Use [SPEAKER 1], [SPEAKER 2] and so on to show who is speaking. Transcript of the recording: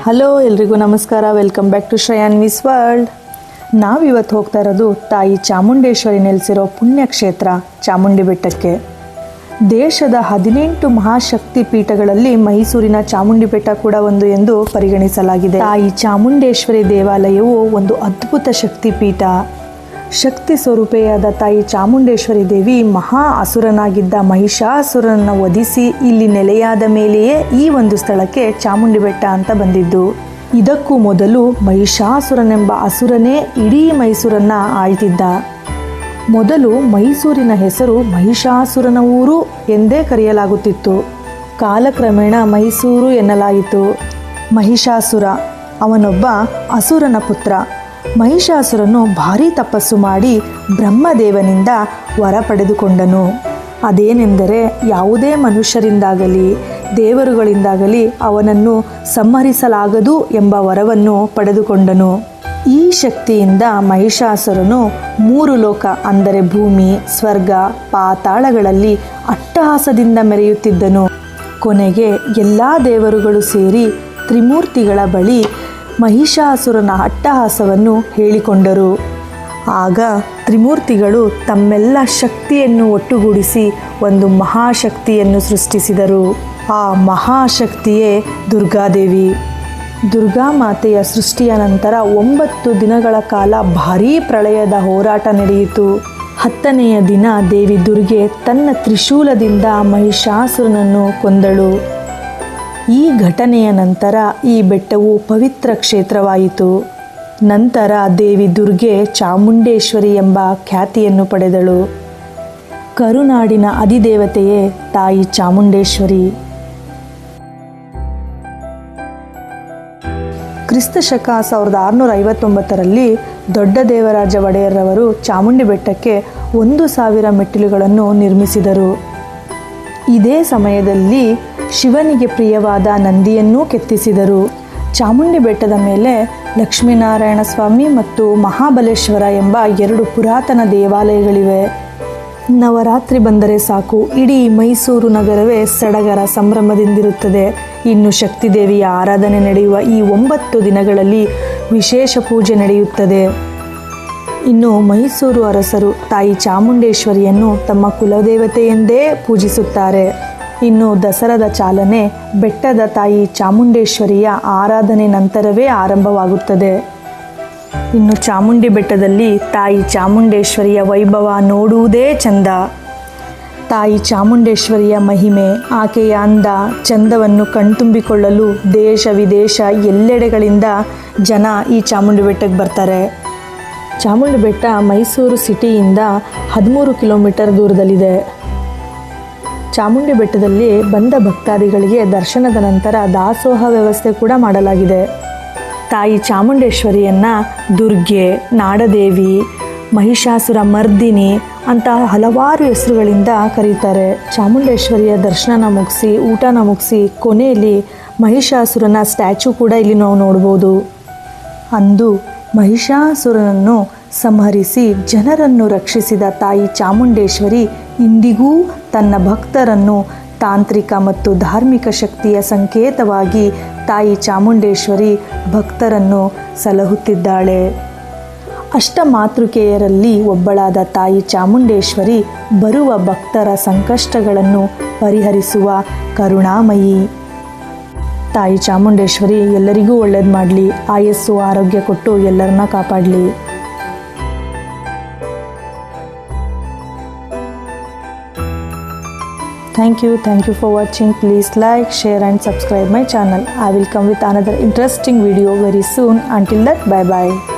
[SPEAKER 1] Hello ಎಲ್ರಿಗೂ ನಮಸ್ಕಾರ. Welcome back to Shreyanvi's world. ನಾವಿವತ್ತು ಹೋಗ್ತಾ ಇರೋದು ತಾಯಿ ಚಾಮುಂಡೇಶ್ವರಿ ನೆಲೆಸಿರೋ ಪುಣ್ಯಕ್ಷೇತ್ರ ಚಾಮುಂಡಿ ಬೆಟ್ಟಕ್ಕೆ. ದೇಶದ 18 ಮಹಾಶಕ್ತಿ ಪೀಠಗಳಲ್ಲಿ ಮೈಸೂರಿನ ಚಾಮುಂಡಿ ಬೆಟ್ಟ ಕೂಡ ಒಂದು ಎಂದು ಪರಿಗಣಿಸಲಾಗಿದೆ. ತಾಯಿ ಚಾಮುಂಡೇಶ್ವರಿ ದೇವಾಲಯವು ಒಂದು ಅದ್ಭುತ ಶಕ್ತಿ ಪೀಠ. ಶಕ್ತಿ ಸ್ವರೂಪೆಯಾದ ತಾಯಿ ಚಾಮುಂಡೇಶ್ವರಿ ದೇವಿ ಮಹಾ ಅಸುರನಾಗಿದ್ದ ಮಹಿಷಾಸುರನನ್ನು ವಧಿಸಿ ಇಲ್ಲಿ ನೆಲೆಯಾದ ಮೇಲೆಯೇ ಈ ಒಂದು ಸ್ಥಳಕ್ಕೆ ಚಾಮುಂಡಿ ಬೆಟ್ಟ ಅಂತ ಬಂದಿದ್ದು. ಇದಕ್ಕೂ ಮೊದಲು ಮಹಿಷಾಸುರನೆಂಬ ಅಸುರನೇ ಇಡೀ ಮೈಸೂರನ್ನ ಆಳ್ತಿದ್ದ. ಮೊದಲು ಮೈಸೂರಿನ ಹೆಸರು ಮಹಿಷಾಸುರನ ಊರು ಎಂದೇ ಕರೆಯಲಾಗುತ್ತಿತ್ತು. ಕಾಲಕ್ರಮೇಣ ಮೈಸೂರು ಎನ್ನಲಾಯಿತು. ಮಹಿಷಾಸುರ ಅವನೊಬ್ಬ ಅಸುರನ ಪುತ್ರ. ಮಹಿಷಾಸುರನು ಭಾರೀ ತಪಸ್ಸು ಮಾಡಿ ಬ್ರಹ್ಮದೇವನಿಂದ ವರ ಪಡೆದುಕೊಂಡನು. ಅದೇನೆಂದರೆ ಯಾವುದೇ ಮನುಷ್ಯರಿಂದಾಗಲಿ ದೇವರುಗಳಿಂದಾಗಲಿ ಅವನನ್ನು ಸಂಹರಿಸಲಾಗದು ಎಂಬ ವರವನ್ನು ಪಡೆದುಕೊಂಡನು. ಈ ಶಕ್ತಿಯಿಂದ ಮಹಿಷಾಸುರನು 3 ಲೋಕ ಅಂದರೆ ಭೂಮಿ, ಸ್ವರ್ಗ, ಪಾತಾಳಗಳಲ್ಲಿ ಅಟ್ಟಹಾಸದಿಂದ ಮೆರೆಯುತ್ತಿದ್ದನು. ಕೊನೆಗೆ ಎಲ್ಲ ದೇವರುಗಳು ಸೇರಿ ತ್ರಿಮೂರ್ತಿಗಳ ಬಳಿ ಮಹಿಷಾಸುರನ ಅಟ್ಟಹಾಸವನ್ನು ಹೇಳಿಕೊಂಡರು. ಆಗ ತ್ರಿಮೂರ್ತಿಗಳು ತಮ್ಮೆಲ್ಲ ಶಕ್ತಿಯನ್ನು ಒಟ್ಟುಗೂಡಿಸಿ ಒಂದು ಮಹಾಶಕ್ತಿಯನ್ನು ಸೃಷ್ಟಿಸಿದರು. ಆ ಮಹಾಶಕ್ತಿಯೇ ದುರ್ಗಾದೇವಿ. ದುರ್ಗಾಮಾತೆಯ ಸೃಷ್ಟಿಯ ನಂತರ 9 ದಿನಗಳ ಕಾಲ ಭಾರೀ ಪ್ರಳಯದ ಹೋರಾಟ ನಡೆಯಿತು. 10ನೆಯ ದಿನ ದೇವಿ ದುರ್ಗೆ ತನ್ನ ತ್ರಿಶೂಲದಿಂದ ಮಹಿಷಾಸುರನನ್ನು ಕೊಂದಳು. ಈ ಘಟನೆಯ ನಂತರ ಈ ಬೆಟ್ಟವು ಪವಿತ್ರ ಕ್ಷೇತ್ರವಾಯಿತು. ನಂತರ ದೇವಿ ದುರ್ಗೆ ಚಾಮುಂಡೇಶ್ವರಿ ಎಂಬ ಖ್ಯಾತಿಯನ್ನು ಪಡೆದಳು. ಕರುನಾಡಿನ ಅಧಿದೇವತೆಯೇ ತಾಯಿ ಚಾಮುಂಡೇಶ್ವರಿ. ಕ್ರಿಸ್ತಶಕ 1659ರಲ್ಲಿ ದೊಡ್ಡ ದೇವರಾಜ ಒಡೆಯರ್ರವರು ಚಾಮುಂಡಿ ಬೆಟ್ಟಕ್ಕೆ 1000 ಮೆಟ್ಟಿಲುಗಳನ್ನು ನಿರ್ಮಿಸಿದರು. ಇದೇ ಸಮಯದಲ್ಲಿ ಶಿವನಿಗೆ ಪ್ರಿಯವಾದ ನಂದಿಯನ್ನೂ ಕೆತ್ತಿಸಿದರು. ಚಾಮುಂಡಿ ಬೆಟ್ಟದ ಮೇಲೆ ಲಕ್ಷ್ಮೀನಾರಾಯಣ ಸ್ವಾಮಿ ಮತ್ತು ಮಹಾಬಲೇಶ್ವರ ಎಂಬ 2 ಪುರಾತನ ದೇವಾಲಯಗಳಿವೆ. ನವರಾತ್ರಿ ಬಂದರೆ ಸಾಕು ಇಡೀ ಮೈಸೂರು ನಗರವೇ ಸಡಗರ ಸಂಭ್ರಮದಿಂದಿರುತ್ತದೆ. ಇನ್ನು ಶಕ್ತಿದೇವಿಯ ಆರಾಧನೆ ನಡೆಯುವ ಈ 9 ದಿನಗಳಲ್ಲಿ ವಿಶೇಷ ಪೂಜೆ ನಡೆಯುತ್ತದೆ. ಇನ್ನು ಮೈಸೂರು ಅರಸರು ತಾಯಿ ಚಾಮುಂಡೇಶ್ವರಿಯನ್ನು ತಮ್ಮ ಕುಲದೇವತೆ ಎಂದೇ ಪೂಜಿಸುತ್ತಾರೆ. ಇನ್ನು ದಸರಾದ ಚಾಲನೆ ಬೆಟ್ಟದ ತಾಯಿ ಚಾಮುಂಡೇಶ್ವರಿಯ ಆರಾಧನೆ ನಂತರವೇ ಆರಂಭವಾಗುತ್ತದೆ. ಇನ್ನು ಚಾಮುಂಡಿ ಬೆಟ್ಟದಲ್ಲಿ ತಾಯಿ ಚಾಮುಂಡೇಶ್ವರಿಯ ವೈಭವ ನೋಡುವುದೇ ಚಂದ. ತಾಯಿ ಚಾಮುಂಡೇಶ್ವರಿಯ ಮಹಿಮೆ, ಆಕೆಯ ಅಂದ ಚಂದವನ್ನು ಕಣ್ತುಂಬಿಕೊಳ್ಳಲು ದೇಶ ವಿದೇಶ ಎಲ್ಲೆಡೆಗಳಿಂದ ಜನ ಈ ಚಾಮುಂಡಿ ಬೆಟ್ಟಕ್ಕೆ ಬರ್ತಾರೆ. ಚಾಮುಂಡಿ ಬೆಟ್ಟ ಮೈಸೂರು ಸಿಟಿಯಿಂದ 13 ಕಿಲೋಮೀಟರ್ ದೂರದಲ್ಲಿದೆ. ಚಾಮುಂಡಿ ಬೆಟ್ಟದಲ್ಲಿ ಬಂದ ಭಕ್ತಾದಿಗಳಿಗೆ ದರ್ಶನದ ನಂತರ ದಾಸೋಹ ವ್ಯವಸ್ಥೆ ಕೂಡ ಮಾಡಲಾಗಿದೆ. ತಾಯಿ ಚಾಮುಂಡೇಶ್ವರಿಯನ್ನು ದುರ್ಗೆ, ನಾಡದೇವಿ, ಮಹಿಷಾಸುರ ಮರ್ದಿನಿ ಅಂತ ಹಲವಾರು ಹೆಸರುಗಳಿಂದ ಕರೀತಾರೆ. ಚಾಮುಂಡೇಶ್ವರಿಯ ದರ್ಶನ ಮುಗಿಸಿ ಊಟನ ಮುಗಿಸಿ ಕೊನೆಯಲ್ಲಿ ಮಹಿಷಾಸುರನ ಸ್ಟ್ಯಾಚು ಕೂಡ ಇಲ್ಲಿ ನಾವು ನೋಡ್ಬೋದು. ಅಂದು ಮಹಿಷಾಸುರನನ್ನು ಸಂಹರಿಸಿ ಜನರನ್ನು ರಕ್ಷಿಸಿದ ತಾಯಿ ಚಾಮುಂಡೇಶ್ವರಿ ಇಂದಿಗೂ ತನ್ನ ಭಕ್ತರನ್ನು ತಾಂತ್ರಿಕ ಮತ್ತು ಧಾರ್ಮಿಕ ಶಕ್ತಿಯ ಸಂಕೇತವಾಗಿ ತಾಯಿ ಚಾಮುಂಡೇಶ್ವರಿ ಭಕ್ತರನ್ನು ಸಲಹುತ್ತಿದ್ದಾಳೆ. ಅಷ್ಟಮಾತೃಕೆಯರಲ್ಲಿ ಒಬ್ಬಳಾದ ತಾಯಿ ಚಾಮುಂಡೇಶ್ವರಿ ಬರುವ ಭಕ್ತರ ಸಂಕಷ್ಟಗಳನ್ನು ಪರಿಹರಿಸುವ ಕರುಣಾಮಯಿ. ತಾಯಿ ಚಾಮುಂಡೇಶ್ವರಿ ಎಲ್ಲರಿಗೂ ಒಳ್ಳೇದು ಮಾಡಲಿ, ಆಯಸ್ಸು ಆರೋಗ್ಯ ಕೊಟ್ಟು ಎಲ್ಲರನ್ನ ಕಾಪಾಡಲಿ. Thank you for watching. Please like, share and subscribe my channel. I will come with another interesting video very soon. Until that, bye bye.